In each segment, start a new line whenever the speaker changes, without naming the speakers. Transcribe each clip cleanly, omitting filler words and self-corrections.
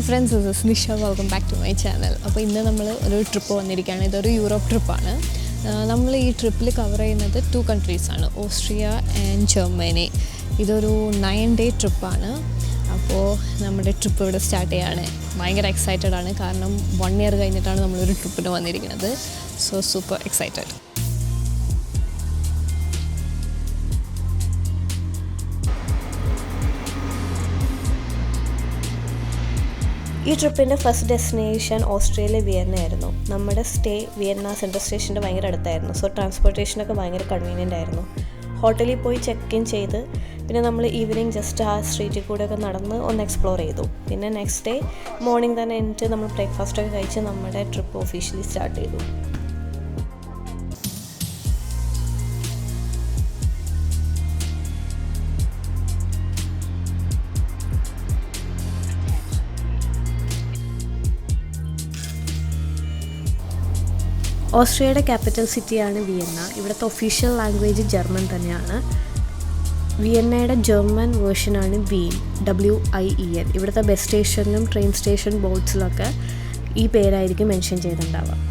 Friends, this is Nisha. Welcome back to my channel. അപ്പോൾ ഇന്ന് നമ്മൾ ഒരു ട്രിപ്പ് വന്നിരിക്കുകയാണ്. ഇതൊരു യൂറോപ്പ് ട്രിപ്പാണ്. നമ്മൾ ഈ ട്രിപ്പിൽ കവർ ചെയ്യുന്നത് 2 കൺട്രീസാണ്, ഓസ്ട്രിയ ആൻഡ് ജർമ്മനി. ഇതൊരു 9-day ട്രിപ്പാണ്. അപ്പോൾ നമ്മുടെ ട്രിപ്പ് ഇവിടെ സ്റ്റാർട്ട് ചെയ്യുകയാണ്. ഭയങ്കര എക്സൈറ്റഡ് ആണ്, കാരണം 1 year കഴിഞ്ഞിട്ടാണ് നമ്മളൊരു ട്രിപ്പിന് വന്നിരിക്കുന്നത്. So super excited.
ഈ ട്രിപ്പിൻ്റെ ഫസ്റ്റ് ഡെസ്റ്റിനേഷൻ ഓസ്ട്രിയയിലെ വിയന്ന ആയിരുന്നു. നമ്മുടെ സ്റ്റേ വിയന്ന സെൻട്രൽ സ്റ്റേഷൻ്റെ ഭയങ്കര അടുത്തായിരുന്നു. സോ ട്രാൻസ്പോർട്ടേഷനൊക്കെ ഭയങ്കര കൺവീനിയൻ്റ് ആയിരുന്നു. ഹോട്ടലിൽ പോയി ചെക്ക് ഇൻ ചെയ്ത് പിന്നെ നമ്മൾ ഈവനിങ് ജസ്റ്റ് ആ സ്ട്രീറ്റിൽ കൂടെയൊക്കെ നടന്ന് ഒന്ന് എക്സ്പ്ലോർ ചെയ്തു. പിന്നെ നെക്സ്റ്റ് ഡേ മോർണിംഗ് തന്നെ എന്നിട്ട് നമ്മൾ ബ്രേക്ക്ഫാസ്റ്റൊക്കെ കഴിച്ച് നമ്മുടെ ട്രിപ്പ് ഒഫീഷ്യലി സ്റ്റാർട്ട് ചെയ്തു. ഓസ്ട്രിയയുടെ ക്യാപിറ്റൽ സിറ്റിയാണ് വിയന്ന. ഇവിടുത്തെ ഒഫീഷ്യൽ ലാംഗ്വേജ് ജർമ്മൻ തന്നെയാണ്. വിയന്നയുടെ ജർമ്മൻ വേർഷനാണ് വീൻ, WIEN. ഇവിടുത്തെ ബസ് സ്റ്റേഷനിലും ട്രെയിൻ സ്റ്റേഷൻ ബോർഡ്സിലൊക്കെ ഈ പേരായിരിക്കും മെൻഷൻ ചെയ്തിട്ടുണ്ടാവുക.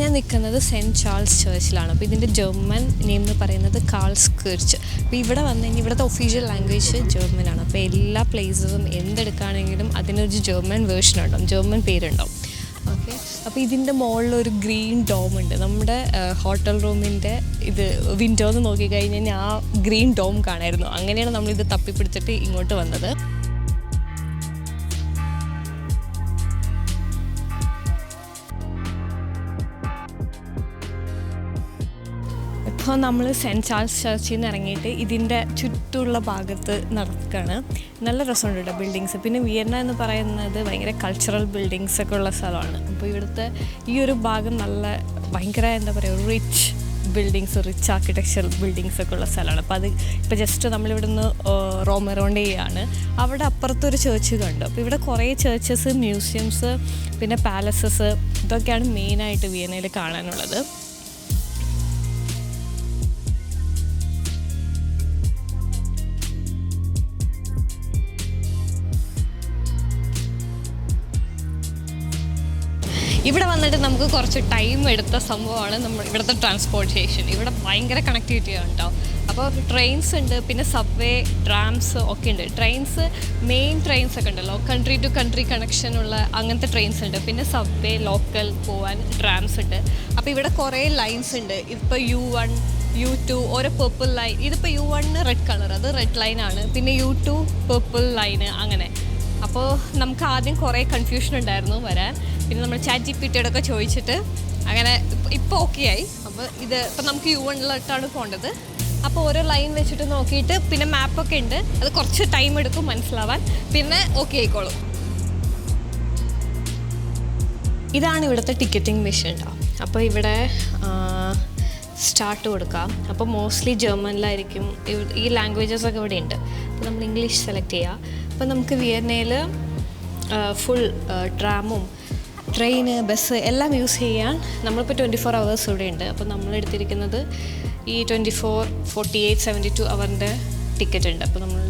ഞാൻ നിൽക്കുന്നത് സെൻറ്റ് ചാൾസ് ചർച്ചിലാണ്. അപ്പോൾ ഇതിൻ്റെ ജർമ്മൻ നെയിം എന്ന് പറയുന്നത് കാൾസ്കിർച്ച്. അപ്പോൾ ഇവിടെ വന്നു കഴിഞ്ഞാൽ ഇവിടുത്തെ ഒഫീഷ്യൽ ലാംഗ്വേജ് ജർമ്മനാണ്. അപ്പോൾ എല്ലാ പ്ലേസസും എന്തെടുക്കുകയാണെങ്കിലും അതിനൊരു ജർമ്മൻ വേർഷൻ ഉണ്ടാവും, ജർമ്മൻ പേരുണ്ടാവും. ഓക്കെ, അപ്പോൾ ഇതിൻ്റെ മുകളിലൊരു ഗ്രീൻ ഡോം ഉണ്ട്. നമ്മുടെ ഹോട്ടൽ റൂമിൻ്റെ ഇത് വിൻഡോന്ന് നോക്കിക്കഴിഞ്ഞാൽ ആ ഗ്രീൻ ഡോം കാണായിരുന്നു. അങ്ങനെയാണ് നമ്മളിത് തപ്പിപ്പിടിച്ചിട്ട് ഇങ്ങോട്ട് വന്നത്. ഇപ്പോൾ നമ്മൾ സെൻറ്റ് ചാൾസ് ചർച്ചിൽ നിന്ന് ഇറങ്ങിയിട്ട് ഇതിൻ്റെ ചുറ്റുമുള്ള ഭാഗത്ത് നടക്കുകയാണ്. നല്ല രസമുണ്ട് കേട്ടോ ബിൽഡിങ്സ്. പിന്നെ വിയന്ന എന്ന് പറയുന്നത് ഭയങ്കര കൾച്ചറൽ ബിൽഡിങ്സൊക്കെ ഉള്ള സ്ഥലമാണ്. അപ്പോൾ ഇവിടുത്തെ ഈ ഒരു ഭാഗം നല്ല ഭയങ്കര എന്താ പറയുക, റിച്ച് ആർക്കിടെക്ചറൽ ബിൽഡിങ്സൊക്കെ ഉള്ള സ്ഥലമാണ്. അപ്പോൾ അത് ഇപ്പോൾ ജസ്റ്റ് നമ്മളിവിടെ നിന്ന് റോം അറൗണ്ട് ചെയ്യുകയാണ്. അവിടെ അപ്പുറത്തൊരു ചേർച്ച് കണ്ടു. അപ്പോൾ ഇവിടെ കുറേ ചേർച്ചസ്, മ്യൂസിയംസ്, പിന്നെ പാലസസ്, ഇതൊക്കെയാണ് മെയിനായിട്ട് വിയന്നയിൽ കാണാനുള്ളത്. ഇവിടെ വന്നിട്ട് നമുക്ക് കുറച്ച് ടൈം എടുത്ത സംഭവമാണ് ഇവിടുത്തെ ട്രാൻസ്പോർട്ടേഷൻ. ഇവിടെ ഭയങ്കര കണക്ടിവിറ്റിയാണ് കേട്ടോ. അപ്പോൾ ട്രെയിൻസ് ഉണ്ട്, പിന്നെ സബ്വേ, ട്രാംസ് ഒക്കെ ഉണ്ട്. മെയിൻ ട്രെയിൻസ് ഒക്കെ ഉണ്ടല്ലോ, കൺട്രി ടു കൺട്രി കണക്ഷനുള്ള അങ്ങനത്തെ ട്രെയിൻസ് ഉണ്ട്. പിന്നെ സബ്വേ, ലോക്കൽ പോവാൻ ട്രാംസ് ഉണ്ട്. അപ്പോൾ ഇവിടെ കുറേ ലൈൻസ് ഉണ്ട്. ഇപ്പോൾ U1, U2 ഓരോ പേർപ്പിൾ ലൈൻ. ഇതിപ്പോൾ U1 റെഡ് കളർ, അത് റെഡ് ലൈനാണ്. പിന്നെ U2 പേർപ്പിൾ ലൈന്, അങ്ങനെ. അപ്പോൾ നമുക്ക് ആദ്യം കുറേ കൺഫ്യൂഷൻ ഉണ്ടായിരുന്നു വരാൻ. പിന്നെ നമ്മൾ ChatGPTയോടൊക്കെ ചോദിച്ചിട്ട് അങ്ങനെ ഇപ്പോൾ ഓക്കെ ആയി. അപ്പോൾ ഇപ്പം നമുക്ക് U1 പോകേണ്ടത്. അപ്പോൾ ഓരോ ലൈൻ വെച്ചിട്ട് നോക്കിയിട്ട് പിന്നെ മാപ്പൊക്കെ ഉണ്ട്. അത് കുറച്ച് ടൈം എടുക്കും മനസ്സിലാവാൻ, പിന്നെ ഓക്കെ ആയിക്കോളും. ഇതാണ് ഇവിടുത്തെ ടിക്കറ്റിംഗ് മെഷീൻ കേട്ടോ. അപ്പോൾ ഇവിടെ സ്റ്റാർട്ട് കൊടുക്കാം. അപ്പോൾ മോസ്റ്റ്ലി ജർമ്മനിലായിരിക്കും ഈ ലാംഗ്വേജസൊക്കെ ഇവിടെ ഉണ്ട്. അപ്പോൾ നമ്മൾ ഇംഗ്ലീഷ് സെലക്ട് ചെയ്യുക. അപ്പോൾ നമുക്ക് വിയന്നയിൽ ഫുൾ ട്രാമും ട്രെയിന്, ബസ് എല്ലാം യൂസ് ചെയ്യാൻ നമ്മളിപ്പോൾ 24 hours ഇവിടെ ഉണ്ട്. അപ്പോൾ നമ്മളെടുത്തിരിക്കുന്നത് ഈ 24, 48, 72 അവറിൻ്റെ ടിക്കറ്റ് ഉണ്ട്. അപ്പോൾ നമ്മൾ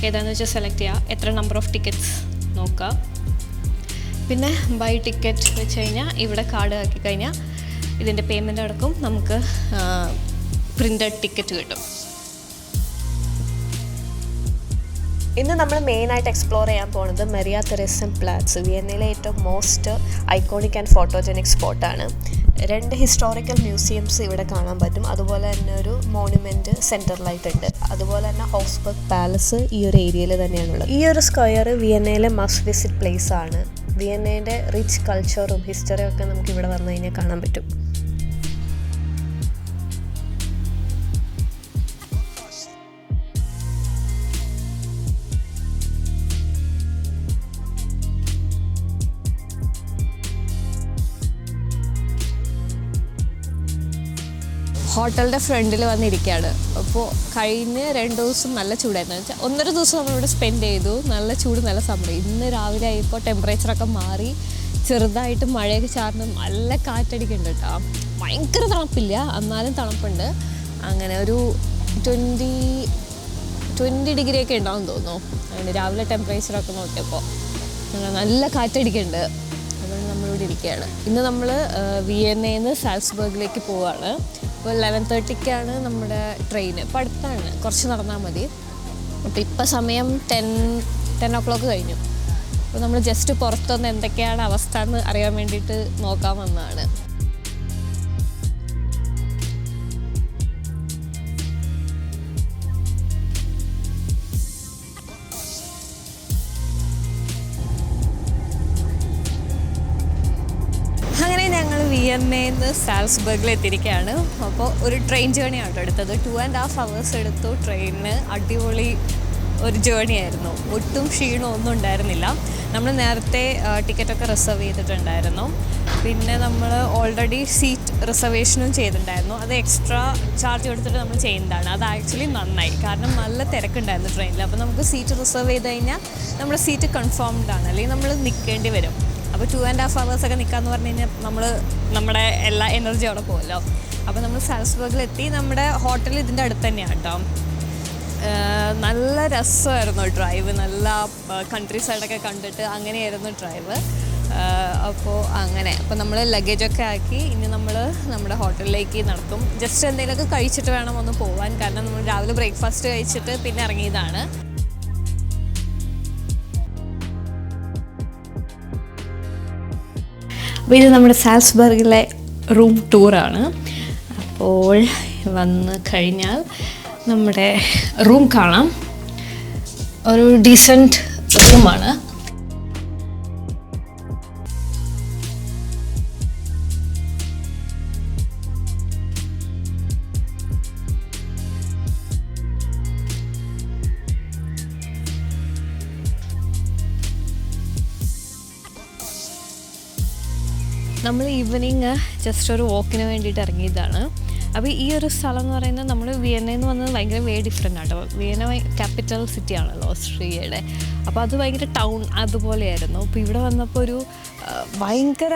ഏതാണെന്ന് വെച്ചാൽ സെലക്ട് ചെയ്യുക. എത്ര നമ്പർ ഓഫ് ടിക്കറ്റ്സ് നോക്കാം. പിന്നെ ബൈ ടിക്കറ്റ് വെച്ച് കഴിഞ്ഞാൽ ഇവിടെ കാർഡ് ആക്കി കഴിഞ്ഞാൽ ഇതിൻ്റെ പേയ്മെൻ്റ് അടക്കം നമുക്ക് പ്രിൻ്റഡ് ടിക്കറ്റ് കിട്ടും.
ഇന്ന് നമ്മൾ മെയിനായിട്ട് എക്സ്പ്ലോർ ചെയ്യാൻ പോകുന്നത് മരിയ തെരേസൻ പ്ലാറ്റ്സ്, വിയന്നയിലെ ഏറ്റവും മോസ്റ്റ് ഐക്കോണിക് ആൻഡ് ഫോട്ടോജനിക് സ്പോട്ടാണ്. 2 ഹിസ്റ്റോറിക്കൽ മ്യൂസിയംസ് ഇവിടെ കാണാൻ പറ്റും. അതുപോലെ തന്നെ ഒരു മോണുമെൻറ്റ് സെൻറ്ററിലായിട്ടുണ്ട്. അതുപോലെ തന്നെ ഹൗസ്ബർഗ് പാലസ് ഈ ഒരു ഏരിയയിൽ തന്നെയാണുള്ളത്. ഈ ഒരു സ്ക്വയർ വിയന്നയിലെ മസ്റ്റ് വിസിറ്റ് പ്ലേസ് ആണ്. വിയന്നയുടെ റിച്ച് കൾച്ചറും ഹിസ്റ്ററിയും ഒക്കെ നമുക്ക് ഇവിടെ വന്നു കഴിഞ്ഞാൽ കാണാൻ പറ്റും.
ഹോട്ടലിൻ്റെ ഫ്രണ്ടിൽ വന്നിരിക്കുകയാണ്. അപ്പോൾ കഴിഞ്ഞ് 2 ദിവസം നല്ല ചൂടായിരുന്നു. വെച്ചാൽ 1.5 ദിവസം നമ്മളിവിടെ സ്പെൻഡ് ചെയ്തു. നല്ല ചൂട്, നല്ല സമയം. ഇന്ന് രാവിലെ ആയപ്പോൾ ടെമ്പറേച്ചറൊക്കെ മാറി, ചെറുതായിട്ട് മഴയൊക്കെ ചാർന്ന് നല്ല കാറ്റടിക്കുന്നുണ്ട് കേട്ടോ. ഭയങ്കര തണുപ്പില്ല, എന്നാലും തണുപ്പുണ്ട്. അങ്ങനെ ഒരു 20 ഡിഗ്രിയൊക്കെ ഉണ്ടാവും തോന്നുന്നു. അങ്ങനെ രാവിലെ ടെമ്പറേച്ചറൊക്കെ നോക്കിയപ്പോൾ നല്ല കാറ്റടിക്കുന്നുണ്ട്. അതുകൊണ്ട് നമ്മളിവിടെ ഇരിക്കുകയാണ്. ഇന്ന് നമ്മൾ വിയന്നയിൽ നിന്ന് സാൽസ്ബർഗിലേക്ക് പോവുകയാണ്. അപ്പോൾ 11:30ക്കാണ് നമ്മുടെ ട്രെയിൻ. ഇപ്പോൾ അടുത്താണ്, കുറച്ച് നടന്നാൽ മതി. അപ്പോൾ ഇപ്പോൾ സമയം 10 o'clock കഴിഞ്ഞു. അപ്പോൾ നമ്മൾ ജസ്റ്റ് പുറത്തുനിന്ന് എന്തൊക്കെയാണ് അവസ്ഥ എന്ന് അറിയാൻ വേണ്ടിയിട്ട് നോക്കാൻ വന്നതാണ്. അങ്ങനെ ഞങ്ങൾ വിയന്നയിൽ നിന്ന് സാൽസ്ബർഗിൽ എത്തിയിരിക്കുകയാണ്. അപ്പോൾ ഒരു ട്രെയിൻ ജേണിയാണ് കേട്ടോ എടുത്തത്. 2.5 hours എടുത്തു ട്രെയിനിന്. അടിപൊളി ഒരു ജേണി ആയിരുന്നു. ഒട്ടും ക്ഷീണമൊന്നും ഉണ്ടായിരുന്നില്ല. നമ്മൾ നേരത്തെ ടിക്കറ്റൊക്കെ റിസർവ് ചെയ്തിട്ടുണ്ടായിരുന്നു. പിന്നെ നമ്മൾ ഓൾറെഡി സീറ്റ് റിസർവേഷനും ചെയ്തിട്ടുണ്ടായിരുന്നു. അത് എക്സ്ട്രാ ചാർജ് കൊടുത്തിട്ട് നമ്മൾ ചെയ്യുന്നതാണ്. അത് ആക്ച്വലി നന്നായി, കാരണം നല്ല തിരക്കുണ്ടായിരുന്നു ട്രെയിനിൽ. അപ്പോൾ നമുക്ക് സീറ്റ് റിസർവ് ചെയ്ത് കഴിഞ്ഞാൽ നമ്മുടെ സീറ്റ് കൺഫേംഡ് ആണ്, അല്ലെങ്കിൽ നമ്മൾ നിൽക്കേണ്ടി വരും. അപ്പോൾ 2.5 hours ഒക്കെ നിൽക്കാമെന്ന് പറഞ്ഞു കഴിഞ്ഞാൽ നമ്മുടെ എല്ലാ എനർജി അവിടെ പോകുമല്ലോ. അപ്പോൾ നമ്മൾ സാൽസ്ബർഗിലെത്തി. നമ്മുടെ ഹോട്ടൽ ഇതിൻ്റെ അടുത്ത് തന്നെയാണ് കേട്ടോ. നല്ല രസമായിരുന്നു ഡ്രൈവ്. നല്ല കൺട്രി സൈഡൊക്കെ കണ്ടിട്ട് അങ്ങനെയായിരുന്നു ഡ്രൈവ്. അപ്പോൾ നമ്മൾ ലഗേജൊക്കെ ആക്കി ഇനി നമ്മൾ നമ്മുടെ ഹോട്ടലിലേക്ക് നടക്കും. ജസ്റ്റ് എന്തെങ്കിലുമൊക്കെ കഴിച്ചിട്ട് വേണം ഒന്ന് പോകാൻ, കാരണം നമ്മൾ രാവിലെ ബ്രേക്ക്ഫാസ്റ്റ് കഴിച്ചിട്ട് പിന്നെ ഇറങ്ങിയതാണ്. അപ്പോൾ ഇത് നമ്മുടെ സാൽസ്ബർഗിലെ റൂം ടൂറാണ്. അപ്പോൾ വന്ന് കഴിഞ്ഞാൽ നമ്മുടെ റൂം കാണാം. ഒരു ഡീസൻറ്റ് റൂമാണ്. നമ്മൾ ഈവനിങ് ജസ്റ്റ് ഒരു വാക്കിന് വേണ്ടിയിട്ട് ഇറങ്ങിയതാണ്. അപ്പോൾ ഈ ഒരു സ്ഥലം എന്ന് പറയുന്നത് നമ്മൾ വിയന്നയിൽ നിന്ന് വന്നത് ഭയങ്കര ഡിഫറെൻ്റ് ആട്ടോ. വിയന്ന ക്യാപിറ്റൽ സിറ്റി ആണല്ലോ ഓസ്ട്രിയയുടെ. അപ്പോൾ അത് ഭയങ്കര ടൗൺ അതുപോലെയായിരുന്നു. അപ്പോൾ ഇവിടെ വന്നപ്പോൾ ഒരു ഭയങ്കര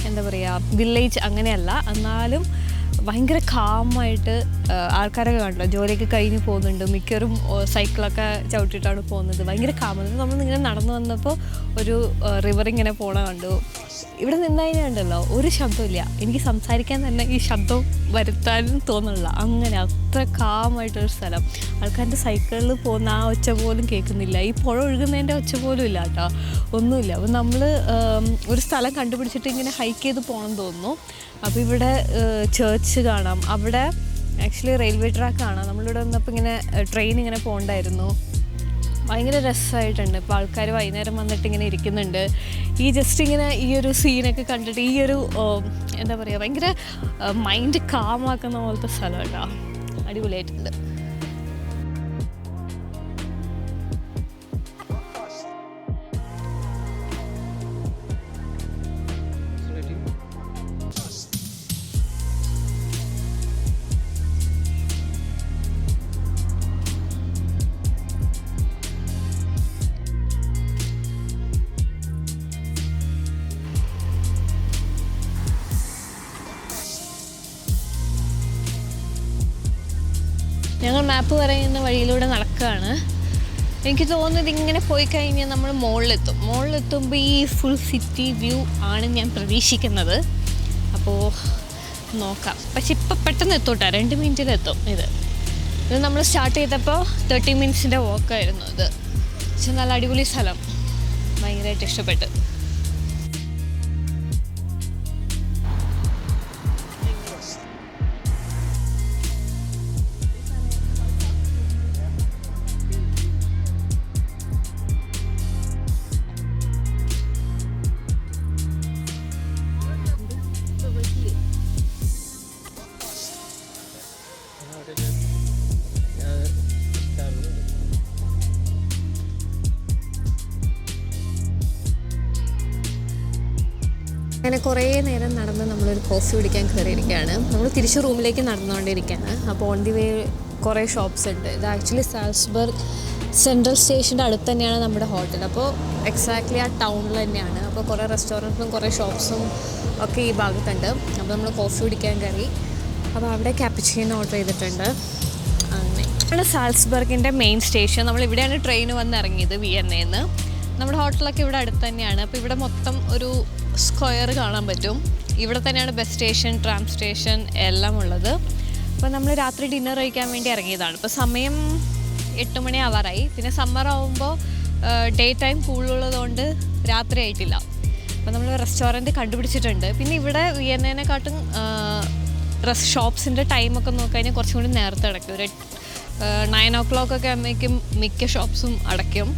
എന്താ പറയുക, വില്ലേജ് അങ്ങനെയല്ല, എന്നാലും ഭയങ്കര കാമായിട്ട് ആൾക്കാരൊക്കെ കണ്ടല്ലോ. ജോലിയൊക്കെ കഴിഞ്ഞ് പോകുന്നുണ്ട്, മിക്കവരും സൈക്കിളൊക്കെ ചവിട്ടിയിട്ടാണ് പോകുന്നത്. ഭയങ്കര കാമാണ്. നമ്മളിങ്ങനെ നടന്നു വന്നപ്പോൾ ഒരു റിവർ ഇങ്ങനെ പോണ കണ്ടു. ഇവിടെ നിന്നതിനുണ്ടല്ലോ ഒരു ശബ്ദമില്ല. എനിക്ക് സംസാരിക്കാൻ തന്നെ ഈ ശബ്ദം വരുത്താനും തോന്നുന്നില്ല. അങ്ങനെ അത്ര കാമായിട്ടൊരു സ്ഥലം. ആൾക്കാരുടെ സൈക്കിളിൽ പോകുന്ന ആ ഒച്ച പോലും കേൾക്കുന്നില്ല. ഈ പുഴ ഒഴുകുന്നതിൻ്റെ ഒച്ച പോലും ഇല്ല കേട്ടോ, ഒന്നുമില്ല. അപ്പോൾ നമ്മൾ ഒരു സ്ഥലം കണ്ടുപിടിച്ചിട്ട് ഇങ്ങനെ ഹൈക്ക് ചെയ്ത് പോകണം തോന്നുന്നു. അപ്പോൾ ഇവിടെ ചേർച്ച് കാണാം. അവിടെ ആക്ച്വലി റെയിൽവേ ട്രാക്ക് കാണാം. നമ്മളിവിടെ വന്നപ്പോൾ ഇങ്ങനെ ട്രെയിൻ ഇങ്ങനെ പോകണ്ടായിരുന്നു. ഭയങ്കര രസമായിട്ടുണ്ട്. ഇപ്പോൾ ആൾക്കാർ വൈകുന്നേരം വന്നിട്ട് ഇങ്ങനെ ഇരിക്കുന്നുണ്ട്. ഈ ജസ്റ്റ് ഇങ്ങനെ ഈ ഒരു സീനൊക്കെ കണ്ടിട്ട് ഈ ഒരു എന്താ പറയുക, ഭയങ്കര മൈൻഡ് കാമാക്കുന്ന പോലത്തെ സ്ഥലം കേട്ടോ. അടിപൊളിയായിട്ടുണ്ട്. ഞങ്ങൾ മാപ്പ് പറയുന്ന വഴിയിലൂടെ നടക്കുകയാണ്. എനിക്ക് തോന്നുന്നത് ഇങ്ങനെ പോയി കഴിഞ്ഞാൽ നമ്മൾ മുകളിലെത്തുമ്പോൾ ഈ ഫുൾ സിറ്റി വ്യൂ ആണ് ഞാൻ പ്രതീക്ഷിക്കുന്നത്. അപ്പോൾ നോക്കാം. പക്ഷെ ഇപ്പം പെട്ടെന്ന് എത്തൂട്ടാ, 2 മിനിറ്റിലെത്തും. ഇത് നമ്മൾ സ്റ്റാർട്ട് ചെയ്തപ്പോൾ 30 മിനിറ്റ്സിൻ്റെ വാക്കായിരുന്നു ഇത്. പക്ഷെ നല്ല അടിപൊളി സ്ഥലം, ഭയങ്കരമായിട്ട് ഇഷ്ടപ്പെട്ടു. അങ്ങനെ കുറേ നേരം നടന്ന് നമ്മളൊരു കോഫി കുടിക്കാൻ കയറിയിരിക്കുകയാണ്. നമ്മൾ തിരിച്ച് റൂമിലേക്ക് നടന്നുകൊണ്ടിരിക്കുകയാണ്. അപ്പോൾ ഓൺ ദി വേ കുറേ ഷോപ്സ് ഉണ്ട്. ഇത് ആക്ച്വലി സാൽസ്ബർഗ് സെൻട്രൽ സ്റ്റേഷൻ്റെ അടുത്ത് തന്നെയാണ് നമ്മുടെ ഹോട്ടൽ. അപ്പോൾ എക്സാക്ട്ലി ആ ടൗണിൽ തന്നെയാണ്. അപ്പോൾ കുറേ റെസ്റ്റോറൻറ്റ്സും കുറേ ഷോപ്സും ഒക്കെ ഈ ഭാഗത്തുണ്ട്. അപ്പോൾ നമ്മൾ കോഫി കുടിക്കാൻ കയറി. അപ്പോൾ അവിടെ ക്യാപ്പുച്ചിനോ ഓർഡർ ചെയ്തിട്ടുണ്ട്. അങ്ങനെ നമ്മുടെ സാൽസ്ബർഗിൻ്റെ മെയിൻ സ്റ്റേഷൻ. നമ്മൾ ഇവിടെയാണ് ട്രെയിൻ വന്ന് ഇറങ്ങിയത് വിയന്നയിൽ. നമ്മുടെ ഹോട്ടലൊക്കെ ഇവിടെ അടുത്ത് തന്നെയാണ്. അപ്പോൾ ഇവിടെ മൊത്തം ഒരു സ്ക്വയർ കാണാൻ പറ്റും. ഇവിടെ തന്നെയാണ് ബസ് സ്റ്റേഷൻ, ട്രാം സ്റ്റേഷൻ എല്ലാം ഉള്ളത്. അപ്പോൾ നമ്മൾ രാത്രി ഡിന്നർ കഴിക്കാൻ വേണ്ടി ഇറങ്ങിയതാണ്. ഇപ്പോൾ സമയം 8 മണി ആവാറായി. പിന്നെ സമ്മർ ആകുമ്പോൾ ഡേ ടൈം കൂടുതലുള്ളതുകൊണ്ട് രാത്രി ആയിട്ടില്ല. അപ്പോൾ നമ്മൾ റെസ്റ്റോറൻറ്റ് കണ്ടുപിടിച്ചിട്ടുണ്ട്. പിന്നെ ഇവിടെ വിയന്നേനെക്കാട്ടും ഷോപ്സിൻ്റെ ടൈമൊക്കെ നോക്കിക്കഴിഞ്ഞാൽ കുറച്ചും കൂടി നേരത്തെ അടയ്ക്കും. ഒരു 9 o'clock ഒക്കെ ആകുമ്പോഴേക്കും മിക്ക ഷോപ്സും അടയ്ക്കും.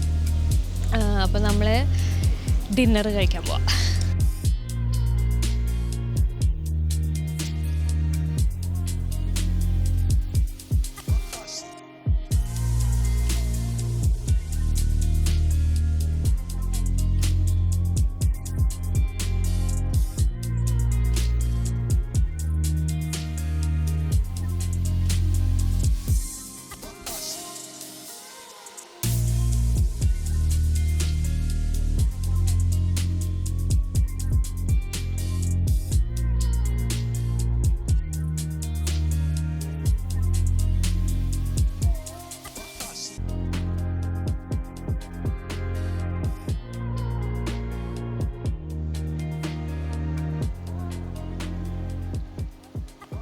അപ്പോൾ നമ്മൾ ഡിന്നർ കഴിക്കാൻ പോവാം.